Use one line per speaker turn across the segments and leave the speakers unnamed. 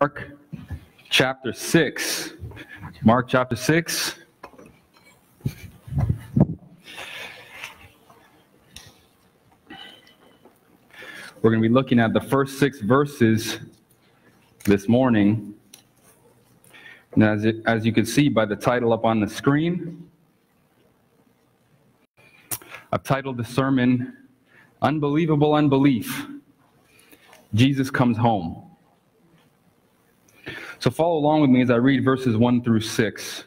Mark chapter 6. Mark chapter 6. We're going to be looking at the first 6 verses this morning. And as you can see by the title up on the screen, I've titled the sermon, Unbelievable Unbelief. Jesus Comes Home. So follow along with me as I read verses 1 through 6.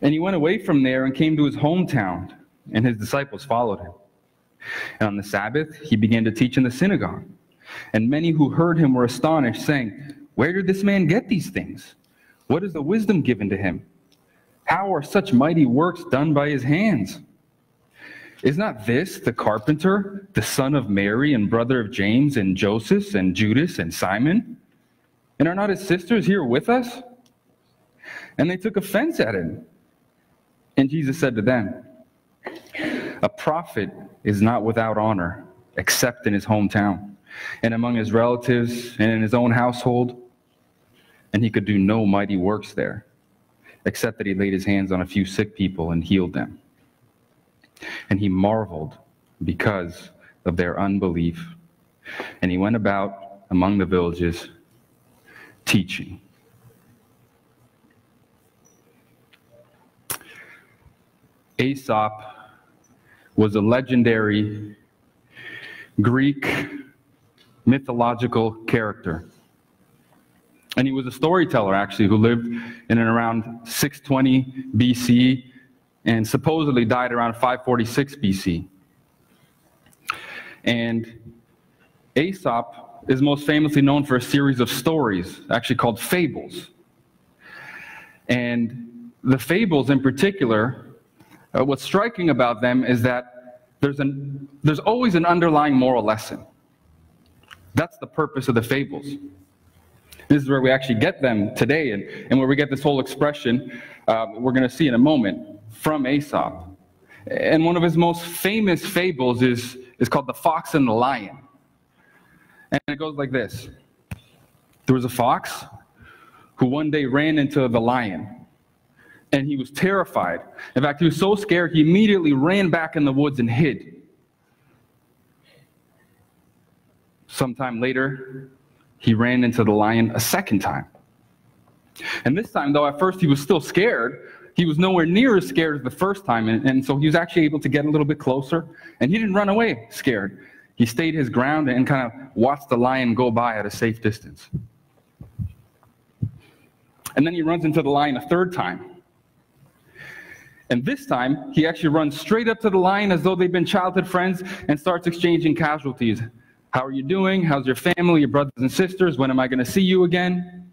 And he went away from there and came to his hometown, and his disciples followed him. And on the Sabbath, he began to teach in the synagogue. And many who heard him were astonished, saying, "Where did this man get these things? What is the wisdom given to him? How are such mighty works done by his hands? Is not this the carpenter, the son of Mary and brother of James and Joseph and Judas and Simon? And are not his sisters here with us?" And they took offense at him. And Jesus said to them, "A prophet is not without honor, except in his hometown, and among his relatives, and in his own household." And he could do no mighty works there, except that he laid his hands on a few sick people and healed them. And he marveled because of their unbelief. And he went about among the villages, teaching. Aesop was a legendary Greek mythological character. And he was a storyteller, actually, who lived in and around 620 BC and supposedly died around 546 BC. And Aesop is most famously known for a series of stories, actually called fables. And the fables in particular, what's striking about them is that there's always an underlying moral lesson. That's the purpose of the fables. This is where we actually get them today, and where we get this whole expression we're going to see in a moment from Aesop. And one of his most famous fables is called The Fox and the Lion. And it goes like this. There was a fox who one day ran into the lion, and he was terrified. In fact, he was so scared, he immediately ran back in the woods and hid. Sometime later, he ran into the lion a second time. And this time, though, at first he was still scared. He was nowhere near as scared as the first time, and so he was actually able to get a little bit closer, and he didn't run away scared. He stayed his ground and kind of watched the lion go by at a safe distance. And then he runs into the lion a third time. And this time, he actually runs straight up to the lion as though they've been childhood friends and starts exchanging casualties. "How are you doing? How's your family, your brothers and sisters? When am I going to see you again?"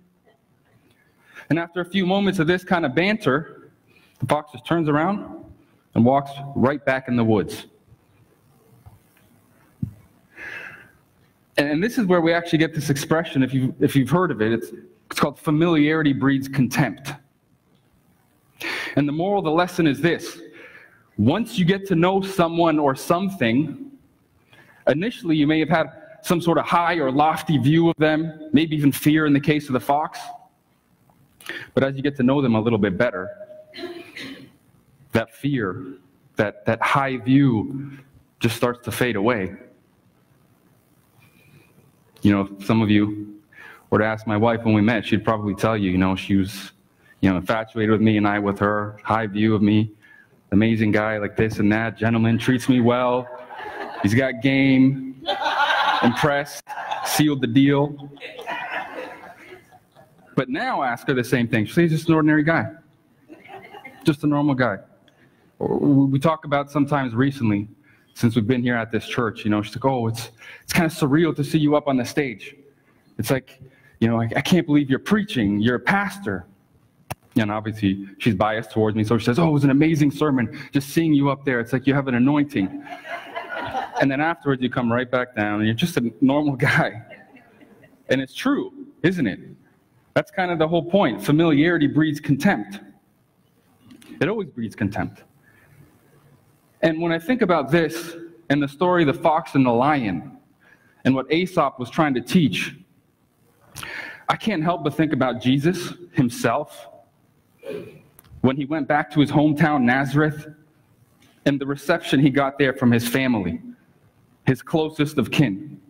And after a few moments of this kind of banter, the fox just turns around and walks right back in the woods. And this is where we actually get this expression, if you've heard of it. It's called familiarity breeds contempt. And the moral of the lesson is this: once you get to know someone or something, initially you may have had some sort of high or lofty view of them, maybe even fear in the case of the fox. But as you get to know them a little bit better, that fear, that high view just starts to fade away. You know, if some of you were to ask my wife when we met, she'd probably tell you, she was, infatuated with me and I with her, high view of me, amazing guy like this and that, gentleman, treats me well, he's got game, impressed, sealed the deal. But now ask her the same thing. She'll say he's just an ordinary guy, just a normal guy. We talk about sometimes recently, since we've been here at this church, she's like, "Oh, it's kind of surreal to see you up on the stage. It's like, I can't believe you're preaching, you're a pastor." And obviously she's biased towards me, so she says, "Oh, it was an amazing sermon, just seeing you up there, it's like you have an anointing." And then afterwards you come right back down and you're just a normal guy. And it's true, isn't it? That's kind of the whole point. Familiarity breeds contempt. It always breeds contempt. And when I think about this and the story of the fox and the lion, and what Aesop was trying to teach, I can't help but think about Jesus himself when he went back to his hometown, Nazareth, and the reception he got there from his family, his closest of kin.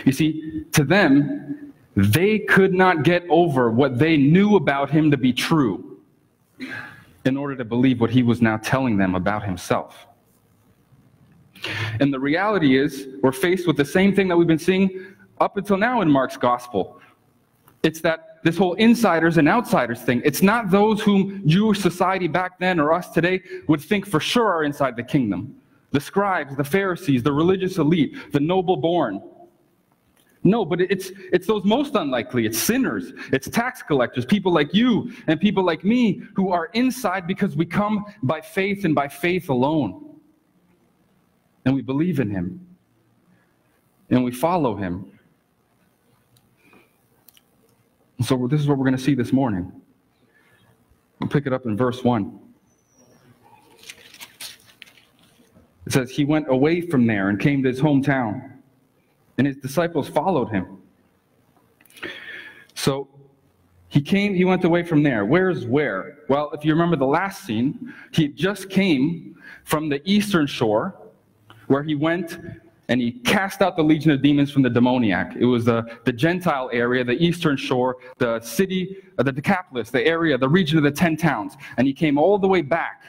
You see, to them, they could not get over what they knew about him to be true in order to believe what he was now telling them about himself. And the reality is, we're faced with the same thing that we've been seeing up until now in Mark's gospel. It's that this whole insiders and outsiders thing. It's not those whom Jewish society back then or us today would think for sure are inside the kingdom. The scribes, the Pharisees, the religious elite, the noble born. No, but it's those most unlikely. It's sinners, it's tax collectors, people like you and people like me who are inside because we come by faith and by faith alone. And we believe in him. And we follow him. So this is what we're going to see this morning. We'll pick it up in verse 1. It says, he went away from there and came to his hometown, and his disciples followed him. So he went away from there. Where's where? Well, if you remember the last scene, he just came from the eastern shore, where he went and he cast out the legion of demons from the demoniac. It was the Gentile area, the eastern shore, the city, the Decapolis, the area, the region of the 10 towns. And he came all the way back.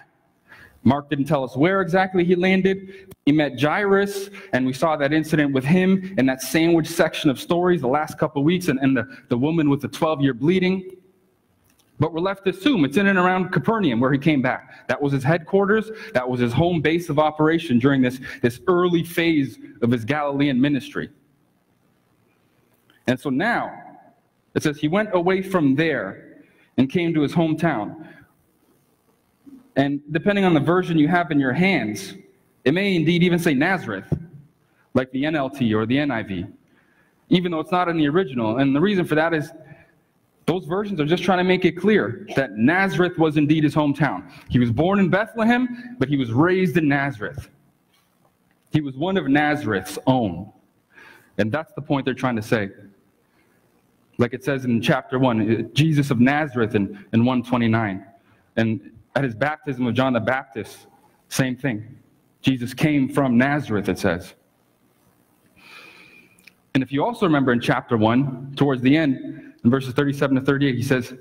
Mark didn't tell us where exactly he landed. He met Jairus, and we saw that incident with him in that sandwich section of stories the last couple of weeks, and the woman with the 12-year bleeding. But we're left to assume it's in and around Capernaum where he came back. That was his headquarters. That was his home base of operation during this early phase of his Galilean ministry. And so now, it says he went away from there and came to his hometown. And depending on the version you have in your hands, it may indeed even say Nazareth, like the NLT or the NIV, even though it's not in the original. And the reason for that is those versions are just trying to make it clear that Nazareth was indeed his hometown. He was born in Bethlehem, but he was raised in Nazareth. He was one of Nazareth's own. And that's the point they're trying to say. Like it says in chapter 1, Jesus of Nazareth in 129. And at his baptism of John the Baptist, same thing. Jesus came from Nazareth, it says. And if you also remember in chapter 1, towards the end, in verses 37 to 38, he says,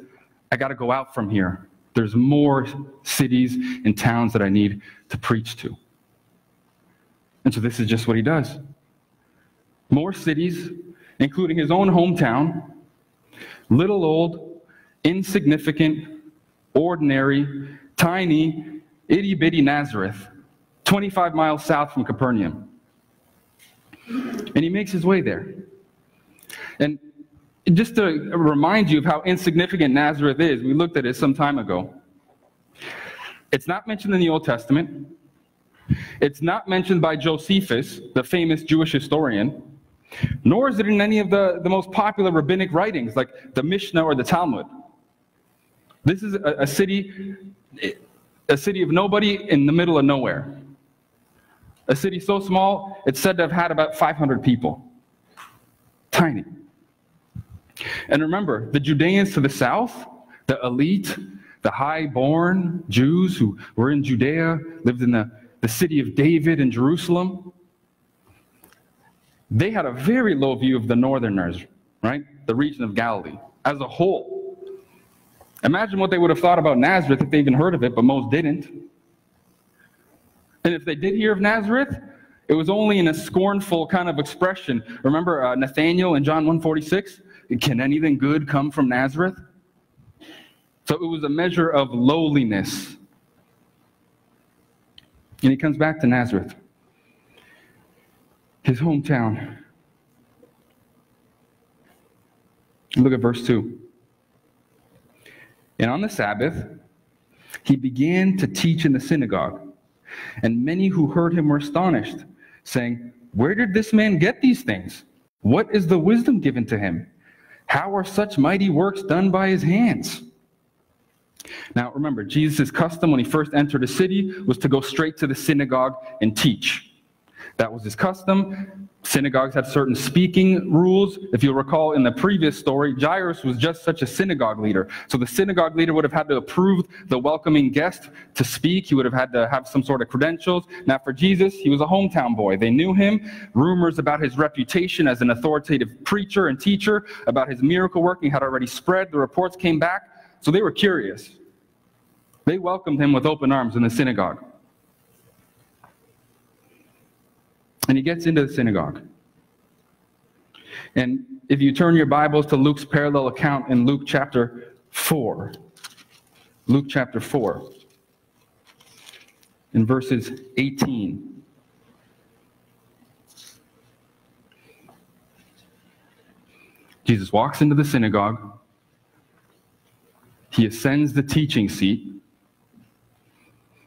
I got to go out from here. There's more cities and towns that I need to preach to. And so this is just what he does. More cities, including his own hometown, little old, insignificant, ordinary, tiny, itty-bitty Nazareth, 25 miles south from Capernaum. And he makes his way there. And just to remind you of how insignificant Nazareth is, we looked at it some time ago. It's not mentioned in the Old Testament. It's not mentioned by Josephus, the famous Jewish historian, nor is it in any of the most popular rabbinic writings like the Mishnah or the Talmud. This is a city of nobody in the middle of nowhere. A city so small, it's said to have had about 500 people. Tiny. And remember, the Judeans to the south, the elite, the high-born Jews who were in Judea, lived in the city of David in Jerusalem, they had a very low view of the northerners, right? The region of Galilee as a whole. Imagine what they would have thought about Nazareth if they even heard of it, but most didn't. And if they did hear of Nazareth, it was only in a scornful kind of expression. Remember Nathanael in John 1:46? Can anything good come from Nazareth? So it was a measure of lowliness. And he comes back to Nazareth, his hometown. Look at verse 2. And on the Sabbath, he began to teach in the synagogue. And many who heard him were astonished, saying, where did this man get these things? What is the wisdom given to him? How are such mighty works done by his hands? Now remember, Jesus' custom when he first entered a city was to go straight to the synagogue and teach. That was his custom. Synagogues had certain speaking rules. If you'll recall in the previous story, Jairus was just such a synagogue leader. So the synagogue leader would have had to approve the welcoming guest to speak. He would have had to have some sort of credentials. Now for Jesus, he was a hometown boy. They knew him. Rumors about his reputation as an authoritative preacher and teacher, about his miracle working had already spread. The reports came back. So they were curious. They welcomed him with open arms in the synagogue. And he gets into the synagogue. And if you turn your Bibles to Luke's parallel account in Luke chapter 4, Luke chapter 4, in verses 18. Jesus walks into the synagogue. He ascends the teaching seat.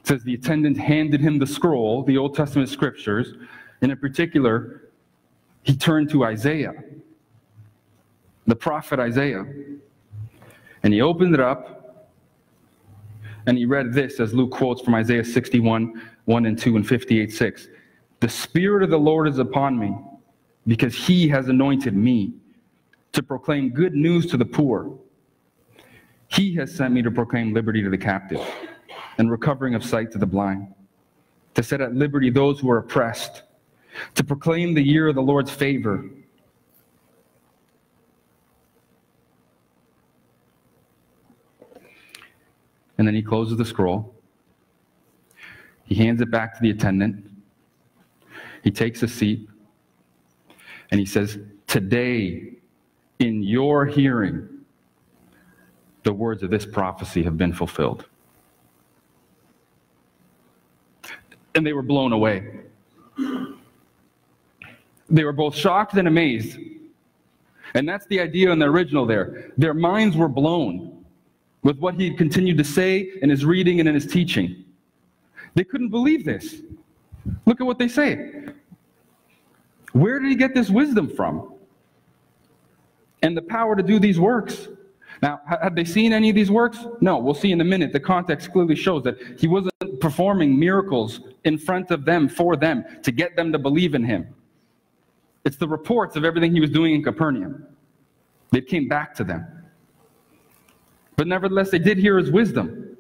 It says the attendant handed him the scroll, the Old Testament scriptures. And in particular, he turned to Isaiah, the prophet Isaiah. And he opened it up, and he read this, as Luke quotes from Isaiah 61, 1 and 2, and 58, 6. The Spirit of the Lord is upon me, because he has anointed me to proclaim good news to the poor. He has sent me to proclaim liberty to the captive, and recovering of sight to the blind, to set at liberty those who are oppressed, to proclaim the year of the Lord's favor. And then he closes the scroll. He hands it back to the attendant. He takes a seat. And he says, today, in your hearing, the words of this prophecy have been fulfilled. And they were blown away. They were both shocked and amazed. And that's the idea in the original there. Their minds were blown with what he continued to say in his reading and in his teaching. They couldn't believe this. Look at what they say. Where did he get this wisdom from? And the power to do these works? Now, had they seen any of these works? No, we'll see in a minute. The context clearly shows that he wasn't performing miracles in front of them, for them, to get them to believe in him. It's the reports of everything he was doing in Capernaum. They came back to them. But nevertheless, they did hear his wisdom.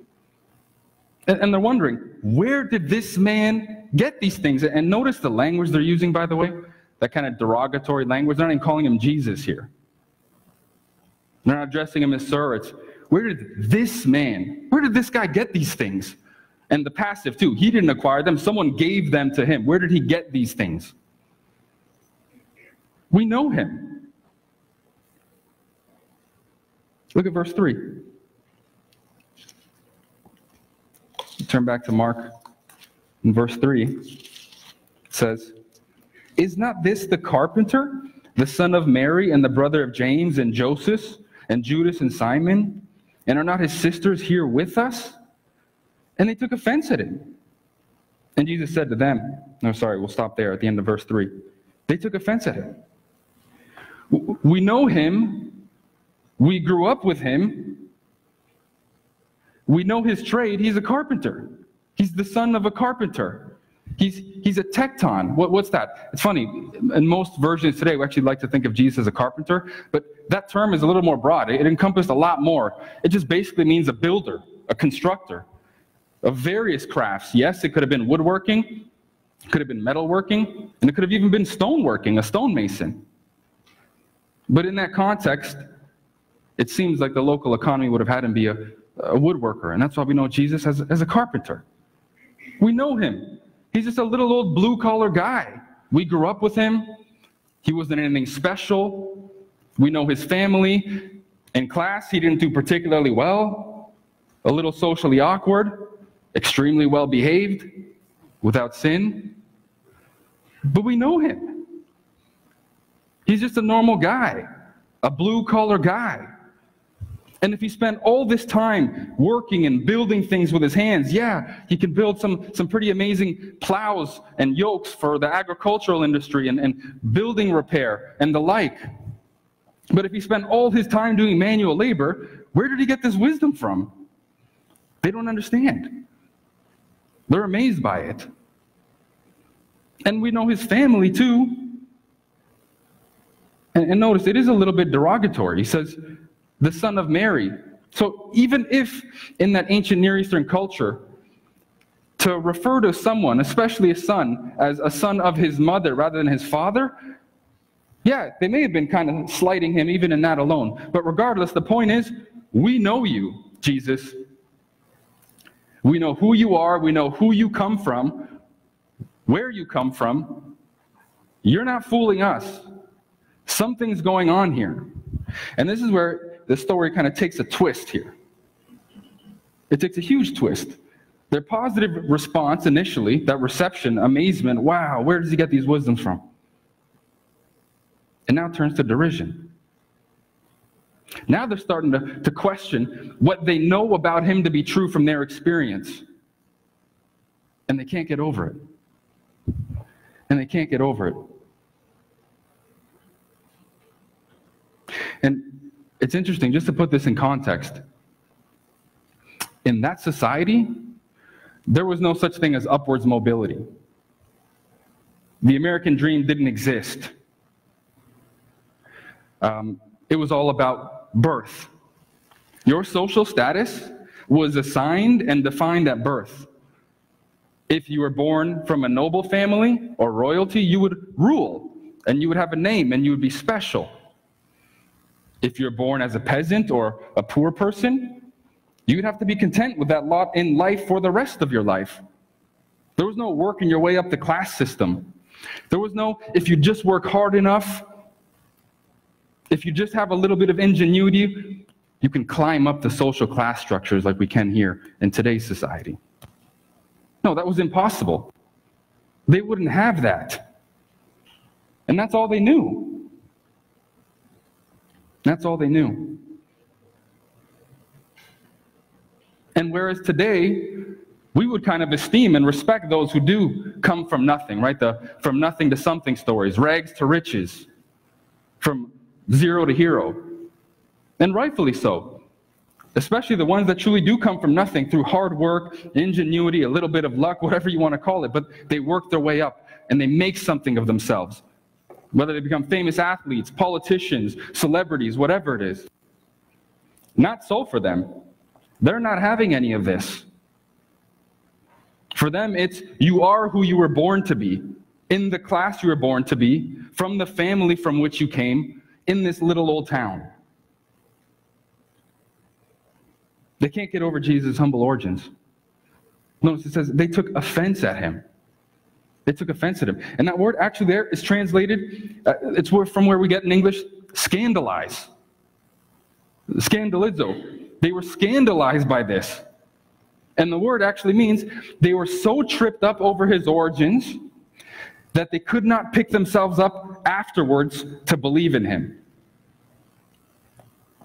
And they're wondering, where did this man get these things? And notice the language they're using, by the way, that kind of derogatory language. They're not even calling him Jesus here. They're not addressing him as sir. It's, where did this guy get these things? And the passive, too. He didn't acquire them. Someone gave them to him. Where did he get these things? We know him. Look at verse 3. Turn back to Mark. In verse 3, it says, is not this the carpenter, the son of Mary, and the brother of James and Joseph, and Judas and Simon? And are not his sisters here with us? And they took offense at him. And Jesus said to them, no, sorry, we'll stop there at the end of verse 3. They took offense at him. We know him. We grew up with him. We know his trade. He's a carpenter. He's the son of a carpenter. He's a tekton. What's that? It's funny. In most versions today, we actually like to think of Jesus as a carpenter, but that term is a little more broad. It encompassed a lot more. It just basically means a builder, a constructor of various crafts. Yes, it could have been woodworking, it could have been metalworking, and it could have even been stoneworking, a stonemason. But in that context, it seems like the local economy would have had him be a woodworker, and that's why we know Jesus as a carpenter. We know him. He's just a little old blue-collar guy. We grew up with him. He wasn't anything special. We know his family. In class, he didn't do particularly well. A little socially awkward. Extremely well-behaved. Without sin. But we know him. He's just a normal guy. A blue-collar guy. And if he spent all this time working and building things with his hands, yeah, he can build some pretty amazing plows and yokes for the agricultural industry and building repair and the like. But if he spent all his time doing manual labor, where did he get this wisdom from? They don't understand. They're amazed by it. And we know his family too. And notice, it is a little bit derogatory. He says, the son of Mary. So even if in that ancient Near Eastern culture, to refer to someone, especially a son, as a son of his mother rather than his father, yeah, they may have been kind of slighting him even in that alone. But regardless, the point is, we know you, Jesus. We know who you are. We know who you come from, where you come from. You're not fooling us. Something's going on here. And this is where the story kind of takes a twist here. It takes a huge twist. Their positive response initially, that reception, amazement, wow, where does he get these wisdoms from? And now turns to derision. Now they're starting to question what they know about him to be true from their experience. And they can't get over it. And they can't get over it. And it's interesting, just to put this in context. In that society, there was no such thing as upwards mobility. The American dream didn't exist. It was all about birth. Your social status was assigned and defined at birth. If you were born from a noble family or royalty, you would rule, and you would have a name, and you would be special. If you're born as a peasant or a poor person, you'd have to be content with that lot in life for the rest of your life. There was no working your way up the class system. There was no, if you just work hard enough, if you just have a little bit of ingenuity, you can climb up the social class structures like we can here in today's society. No, that was impossible. They wouldn't have that. And that's all they knew. That's all they knew. And whereas today, we would kind of esteem and respect those who do come from nothing, right? The from nothing to something stories, rags to riches, from zero to hero. And rightfully so. Especially the ones that truly do come from nothing through hard work, ingenuity, a little bit of luck, whatever you want to call it. But they work their way up and they make something of themselves. Whether they become famous athletes, politicians, celebrities, whatever it is. Not so for them. They're not having any of this. For them, it's you are who you were born to be, in the class you were born to be, from the family from which you came, in this little old town. They can't get over Jesus' humble origins. Notice it says they took offense at him. They took offense at him. And that word actually there is translated, it's from where we get in English, scandalize. Scandalizo. They were scandalized by this. And the word actually means they were so tripped up over his origins that they could not pick themselves up afterwards to believe in him.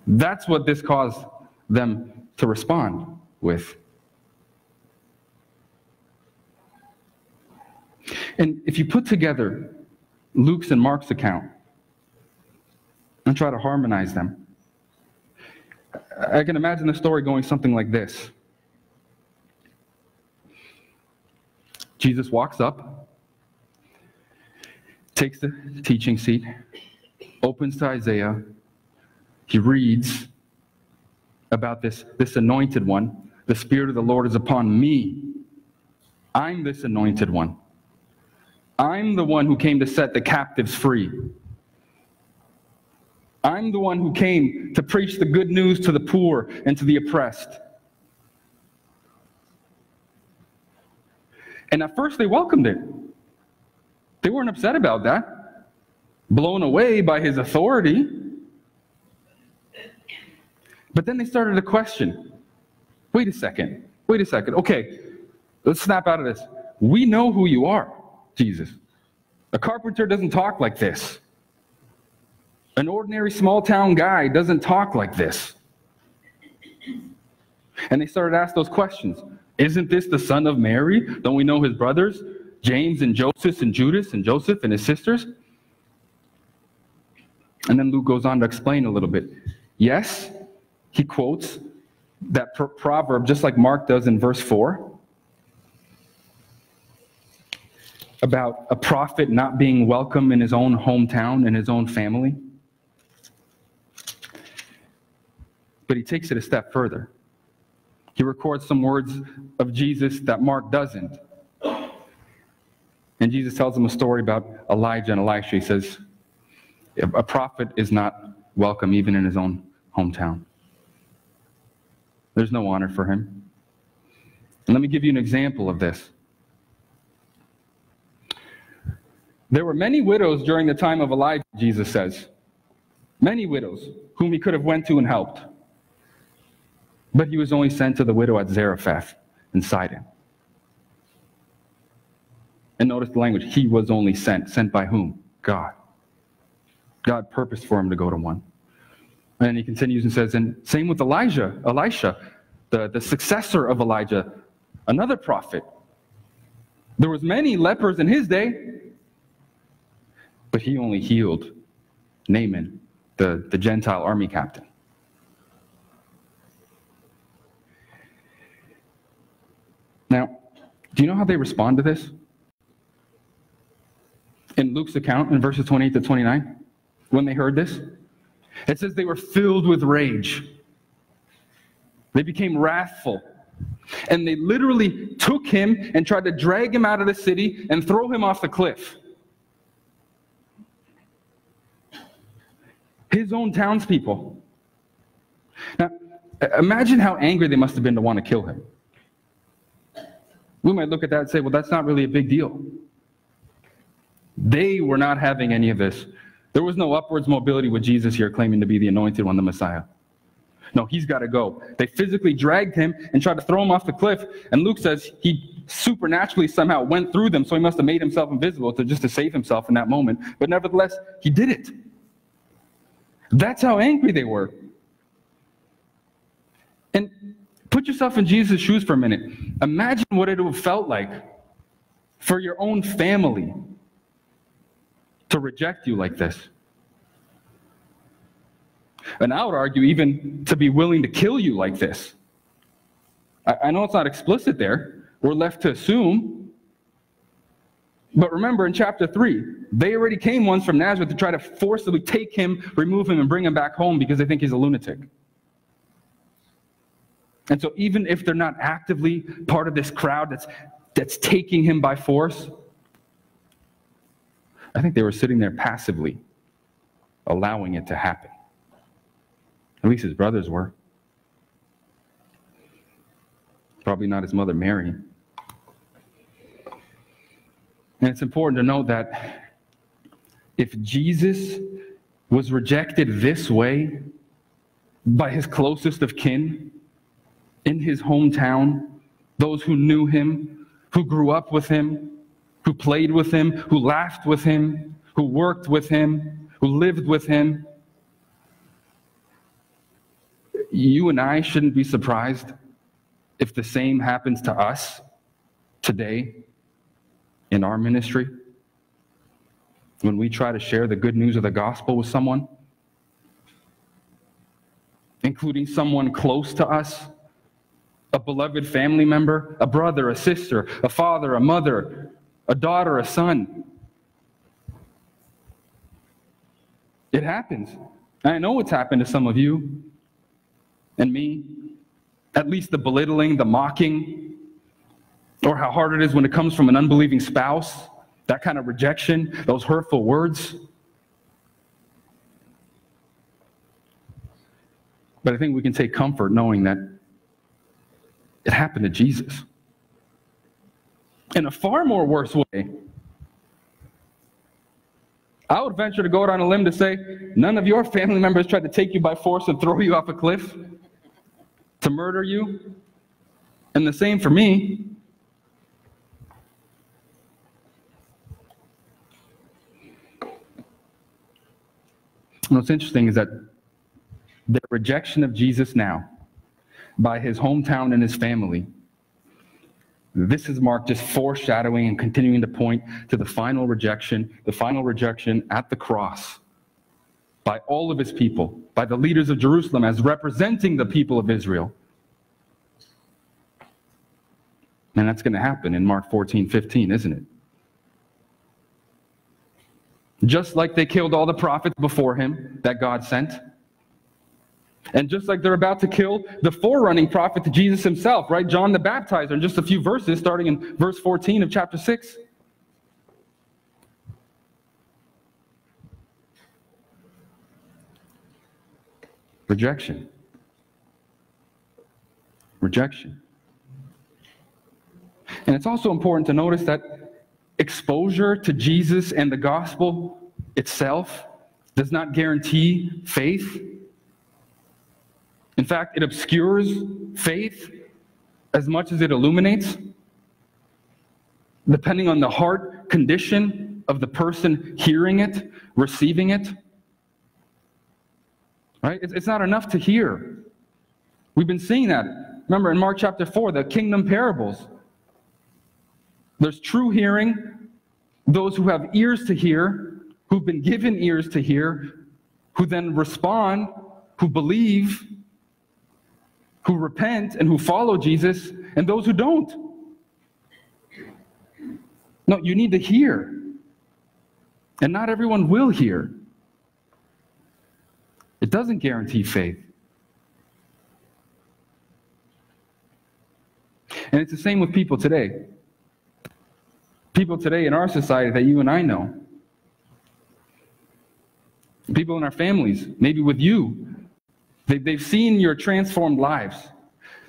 That's what this caused them to respond with. And if you put together Luke's and Mark's account and try to harmonize them, I can imagine the story going something like this. Jesus walks up, takes the teaching seat, opens to Isaiah. He reads about this anointed one. The Spirit of the Lord is upon me. I'm this anointed one. I'm the one who came to set the captives free. I'm the one who came to preach the good news to the poor and to the oppressed. And at first they welcomed it. They weren't upset about that. Blown away by his authority. But then they started to question. Wait a second. Okay, let's snap out of this. We know who you are, Jesus. A carpenter doesn't talk like this. An ordinary small town guy doesn't talk like this. And they started to ask those questions. Isn't this the son of Mary? Don't we know his brothers? James and Joseph and Judas and Joseph and his sisters? And then Luke goes on to explain a little bit. Yes, he quotes that proverb just like Mark does in verse 4. about a prophet not being welcome in his own hometown, in his own family. But he takes it a step further. He records some words of Jesus that Mark doesn't. And Jesus tells him a story about Elijah and Elisha. He says, a prophet is not welcome even in his own hometown. There's no honor for him. And let me give you an example of this. There were many widows during the time of Elijah, Jesus says. Many widows whom he could have went to and helped. But he was only sent to the widow at Zarephath in Sidon. And notice the language, he was only sent. Sent by whom? God. God purposed for him to go to one. And he continues and says, and same with Elisha, the successor of Elijah, another prophet. There was many lepers in his day, but he only healed Naaman, the Gentile army captain. Now, do you know how they respond to this? In Luke's account, in verses 28 to 29, when they heard this, it says they were filled with rage. They became wrathful. And they literally took him and tried to drag him out of the city and throw him off the cliff. His own townspeople. Now, imagine how angry they must have been to want to kill him. We might look at that and say, well, that's not really a big deal. They were not having any of this. There was no upwards mobility with Jesus here claiming to be the anointed one, the Messiah. No, he's got to go. They physically dragged him and tried to throw him off the cliff. And Luke says he supernaturally somehow went through them, so he must have made himself invisible just to save himself in that moment. But nevertheless, he did it. That's how angry they were. And put yourself in Jesus' shoes for a minute. Imagine what it would have felt like for your own family to reject you like this. And I would argue even to be willing to kill you like this. I know it's not explicit there. We're left to assume. But remember in chapter 3, they already came once from Nazareth to try to forcibly take him, remove him, and bring him back home because they think he's a lunatic. And so even if they're not actively part of this crowd that's taking him by force, I think they were sitting there passively, allowing it to happen. At least his brothers were. Probably not his mother Mary. And it's important to note that if Jesus was rejected this way by his closest of kin, in his hometown, those who knew him, who grew up with him, who played with him, who laughed with him, who worked with him, who lived with him, you and I shouldn't be surprised if the same happens to us today in our ministry. When we try to share the good news of the gospel with someone, including someone close to us, a beloved family member, a brother, a sister, a father, a mother, a daughter, a son. It happens. I know it's happened to some of you and me. At least the belittling, the mocking, or how hard it is when it comes from an unbelieving spouse, that kind of rejection, those hurtful words. But I think we can take comfort knowing that it happened to Jesus. In a far more worse way, I would venture to go out on a limb to say, none of your family members tried to take you by force and throw you off a cliff, to murder you. And the same for me. And what's interesting is that the rejection of Jesus now by his hometown and his family, this is Mark just foreshadowing and continuing to point to the final rejection at the cross by all of his people, by the leaders of Jerusalem as representing the people of Israel. And that's going to happen in Mark 14:15, isn't it? just like they killed all the prophets before him that God sent. And just like they're about to kill the forerunning prophet to Jesus himself, right? John the Baptizer, in just a few verses, starting in verse 14 of chapter 6. Rejection. Rejection. And it's also important to notice that exposure to Jesus and the gospel itself does not guarantee faith. In fact, it obscures faith as much as it illuminates, depending on the heart condition of the person hearing it, receiving it. Right? It's not enough to hear. We've been seeing that. Remember in Mark chapter 4, the kingdom parables. There's true hearing, those who have ears to hear, who've been given ears to hear, who then respond, who believe, who repent, and who follow Jesus, and those who don't. No, you need to hear. And not everyone will hear. It doesn't guarantee faith. And it's the same with people today. People today in our society that you and I know. People in our families, maybe with you. They've seen your transformed lives.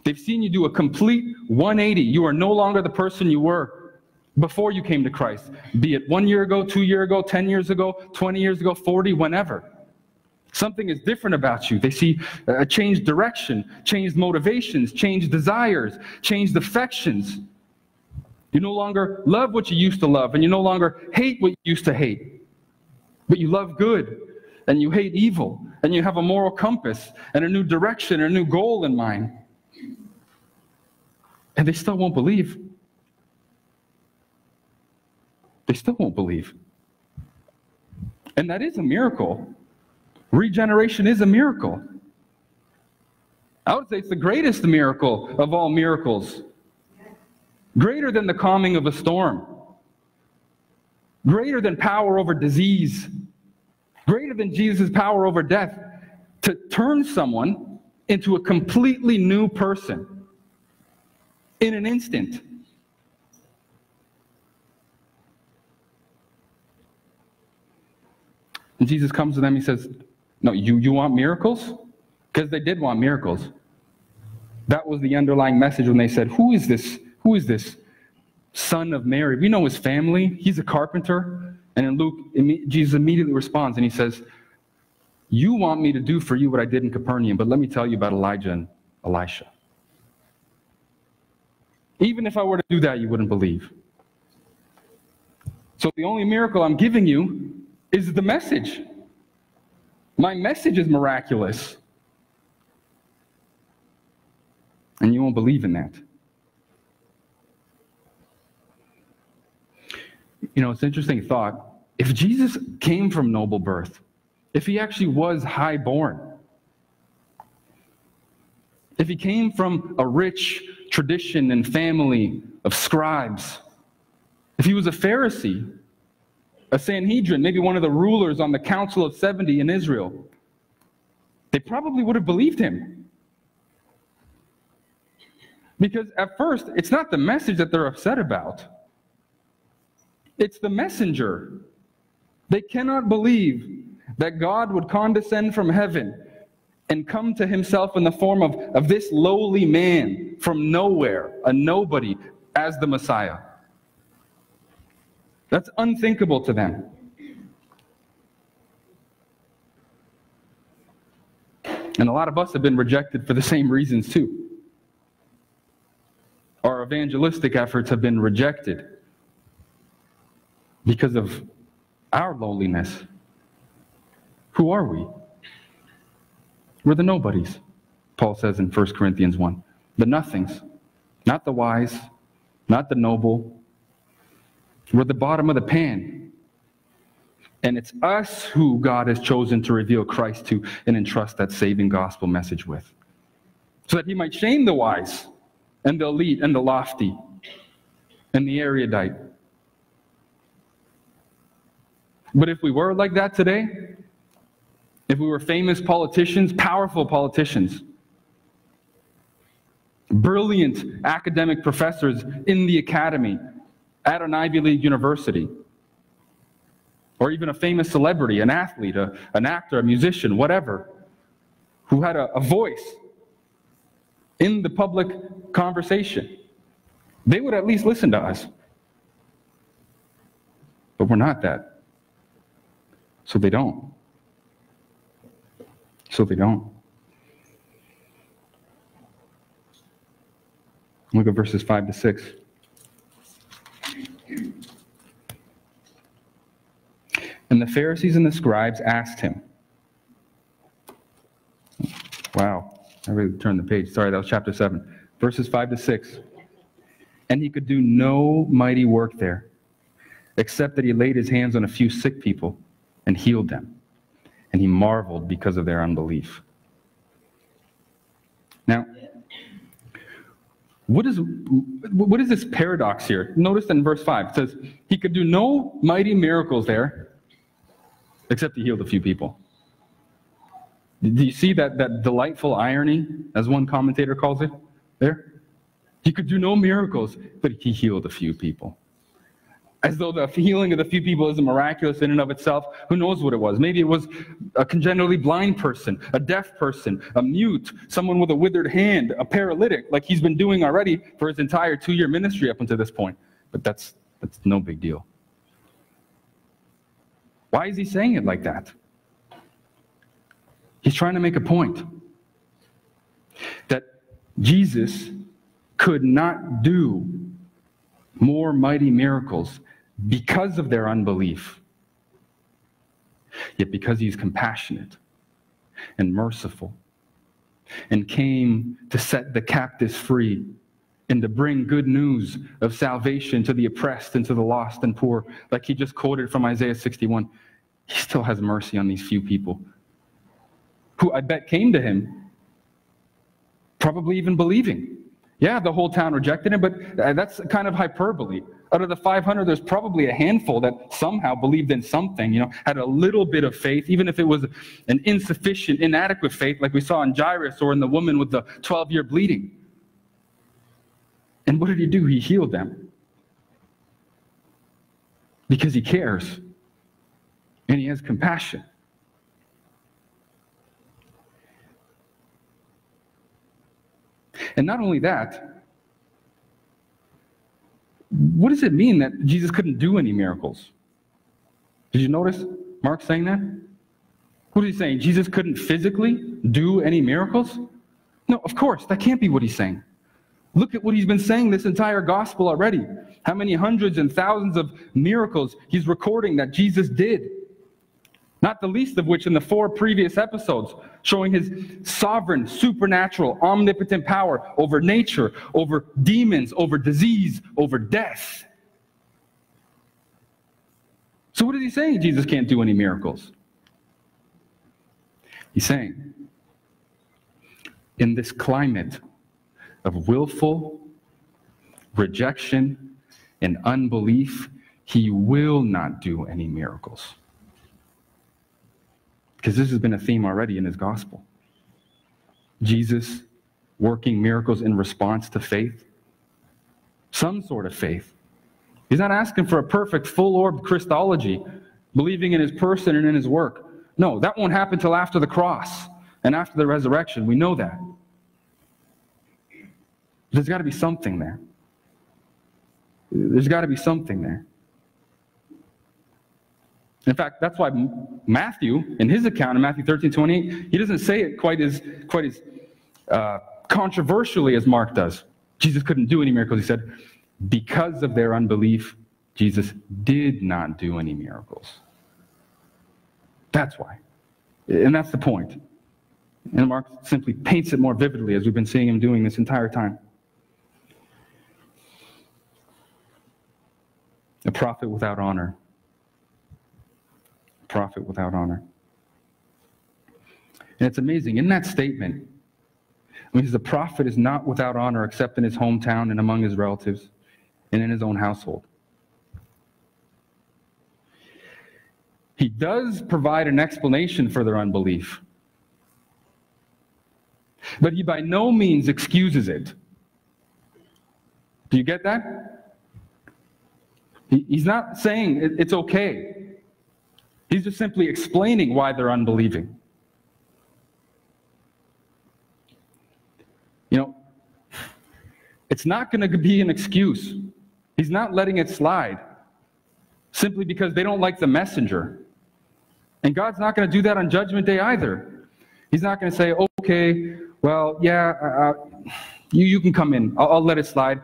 They've seen you do a complete 180. You are no longer the person you were before you came to Christ. Be it 1 year ago, 2 years ago, 10 years ago, 20 years ago, 40, whenever. Something is different about you. They see a changed direction, changed motivations, changed desires, changed affections. You no longer love what you used to love, and you no longer hate what you used to hate. But you love good, and you hate evil, and you have a moral compass, and a new direction, and a new goal in mind. And they still won't believe. They still won't believe. And that is a miracle. Regeneration is a miracle. I would say it's the greatest miracle of all miracles. Greater than the calming of a storm. Greater than power over disease. Greater than Jesus' power over death. To turn someone into a completely new person in an instant. And Jesus comes to them, he says, no, you want miracles? Because they did want miracles. That was the underlying message when they said, who is this son of Mary? We know his family. He's a carpenter. And in Luke, Jesus immediately responds and he says, you want me to do for you what I did in Capernaum, but let me tell you about Elijah and Elisha. Even if I were to do that, you wouldn't believe. So the only miracle I'm giving you is the message. My message is miraculous. And you won't believe in that. You know, it's an interesting thought. If Jesus came from noble birth, if he actually was high-born, if he came from a rich tradition and family of scribes, if he was a Pharisee, a Sanhedrin, maybe one of the rulers on the Council of 70 in Israel, they probably would have believed him. Because at first, it's not the message that they're upset about. It's the messenger. They cannot believe that God would condescend from heaven and come to himself in the form of this lowly man from nowhere, a nobody, as the Messiah. That's unthinkable to them. And a lot of us have been rejected for the same reasons too. Our evangelistic efforts have been rejected because of our lowliness. Who are we? We're the nobodies, Paul says in 1 Corinthians 1. The nothings, not the wise, not the noble. We're the bottom of the pan. And it's us who God has chosen to reveal Christ to and entrust that saving gospel message with. So that he might shame the wise and the elite and the lofty and the erudite. But if we were like that today, if we were famous politicians, powerful politicians, brilliant academic professors in the academy at an Ivy League university, or even a famous celebrity, an athlete, an actor, a musician, whatever, who had a voice in the public conversation, they would at least listen to us. But we're not that. So they don't. So they don't. Look at verses 5 to 6. And the Pharisees and the scribes asked him. Wow, I really turned the page. Sorry, that was chapter 7. Verses 5 to 6. And he could do no mighty work there, except that he laid his hands on a few sick people and healed them. And he marveled because of their unbelief. Now, what is this paradox here? Notice in verse 5, it says, he could do no mighty miracles there, except he healed a few people. Do you see that delightful irony, as one commentator calls it, there? He could do no miracles, but he healed a few people. As though the healing of the few people isn't miraculous in and of itself. Who knows what it was? Maybe it was a congenitally blind person, a deaf person, a mute, someone with a withered hand, a paralytic, like he's been doing already for his entire 2-year ministry up until this point. But that's no big deal. Why is he saying it like that? He's trying to make a point that Jesus could not do more mighty miracles because of their unbelief. Yet because he's compassionate and merciful and came to set the captives free and to bring good news of salvation to the oppressed and to the lost and poor, like he just quoted from Isaiah 61, he still has mercy on these few people who I bet came to him probably even believing. Yeah, the whole town rejected him, but that's kind of hyperbole. Out of the 500, there's probably a handful that somehow believed in something, had a little bit of faith, even if it was an insufficient, inadequate faith, like we saw in Jairus or in the woman with the 12-year bleeding. And what did he do? He healed them. Because he cares. And he has compassion. And not only that, what does it mean that Jesus couldn't do any miracles? Did you notice Mark saying that? What is he saying? Jesus couldn't physically do any miracles? No, of course, that can't be what he's saying. Look at what he's been saying this entire gospel already. How many hundreds and thousands of miracles he's recording that Jesus did. Not the least of which in the 4 previous episodes, showing his sovereign, supernatural, omnipotent power over nature, over demons, over disease, over death. So what is he saying? Jesus can't do any miracles. He's saying, in this climate of willful rejection and unbelief, he will not do any miracles. Because this has been a theme already in his gospel. Jesus working miracles in response to faith. Some sort of faith. He's not asking for a perfect, full-orbed Christology, believing in his person and in his work. No, that won't happen till after the cross and after the resurrection. We know that. There's got to be something there. There's got to be something there. In fact, that's why Matthew, in his account in Matthew 13:28, he doesn't say it quite as controversially as Mark does. Jesus couldn't do any miracles. He said, because of their unbelief, Jesus did not do any miracles. That's why. And that's the point. And Mark simply paints it more vividly as we've been seeing him doing this entire time. A prophet without honor. Prophet without honor. And it's amazing. In that statement, it means the prophet is not without honor except in his hometown and among his relatives and in his own household. He does provide an explanation for their unbelief, but he by no means excuses it. Do you get that? He's not saying it's okay. He's just simply explaining why they're unbelieving. You know, it's not going to be an excuse. He's not letting it slide simply because they don't like the messenger. And God's not going to do that on Judgment Day either. He's not going to say, okay, well, yeah, you can come in. I'll let it slide.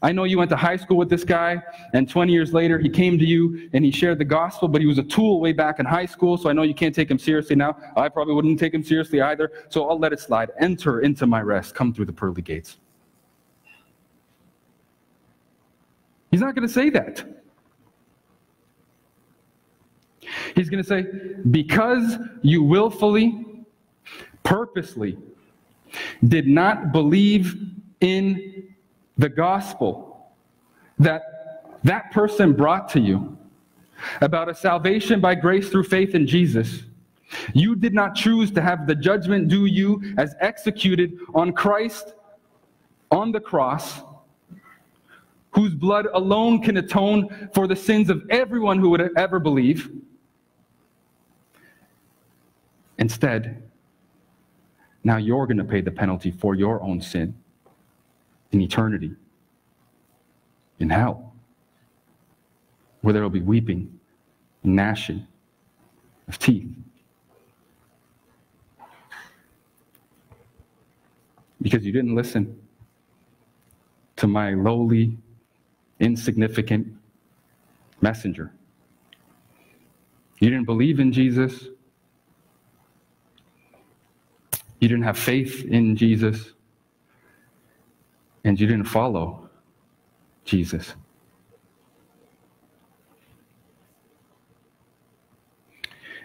I know you went to high school with this guy, and 20 years later he came to you and he shared the gospel, but he was a tool way back in high school, so I know you can't take him seriously now. I probably wouldn't take him seriously either, so I'll let it slide. Enter into my rest. Come through the pearly gates. He's not going to say that. He's going to say, because you willfully, purposely did not believe in the gospel that person brought to you about a salvation by grace through faith in Jesus, you did not choose to have the judgment due you as executed on Christ on the cross, whose blood alone can atone for the sins of everyone who would ever believe. Instead, now you're going to pay the penalty for your own sin in eternity, in hell, where there will be weeping and gnashing of teeth. Because you didn't listen to my lowly, insignificant messenger. You didn't believe in Jesus. You didn't have faith in Jesus. And you didn't follow Jesus.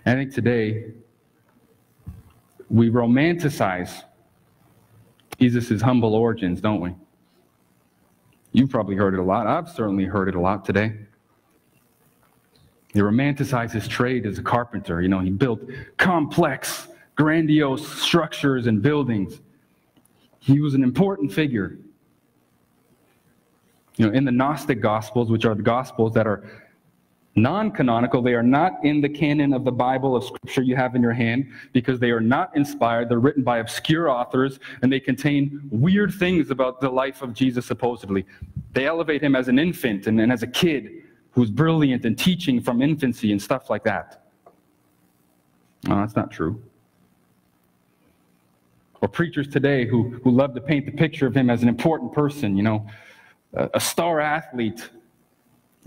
I think today we romanticize Jesus' humble origins, don't we? You've probably heard it a lot. I've certainly heard it a lot today. They romanticize his trade as a carpenter. You know, he built complex, grandiose structures and buildings. He was an important figure. You know, in the Gnostic Gospels, which are the Gospels that are non-canonical, they are not in the canon of the Bible of Scripture you have in your hand, because they are not inspired. They're written by obscure authors, and they contain weird things about the life of Jesus, supposedly. They elevate him as an infant and as a kid who's brilliant and teaching from infancy and stuff like that. No, that's not true. Or preachers today who love to paint the picture of him as an important person, you know, a star athlete,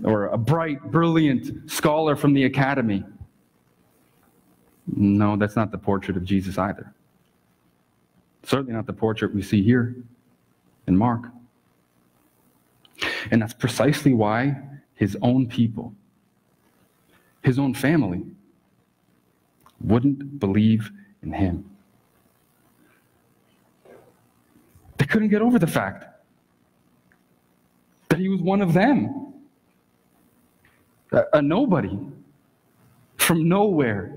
or a bright, brilliant scholar from the academy. No, that's not the portrait of Jesus either. Certainly not the portrait we see here in Mark. And that's precisely why his own people, his own family, wouldn't believe in him. They couldn't get over the fact that he was one of them. A nobody from nowhere.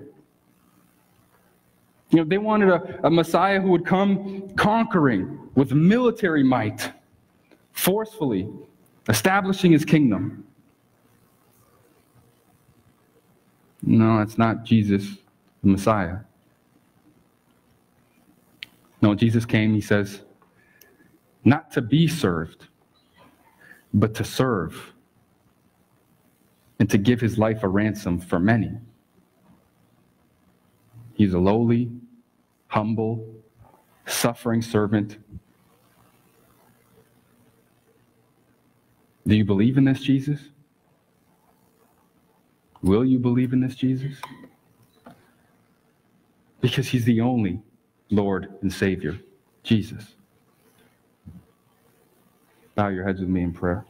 You know, they wanted a Messiah who would come conquering with military might, forcefully establishing his kingdom. No, that's not Jesus, the Messiah. No, Jesus came, he says, not to be served, but to serve, and to give his life a ransom for many. He's a lowly, humble, suffering servant. Do you believe in this Jesus? Will you believe in this Jesus? Because he's the only Lord and Savior, Jesus. Bow your heads with me in prayer.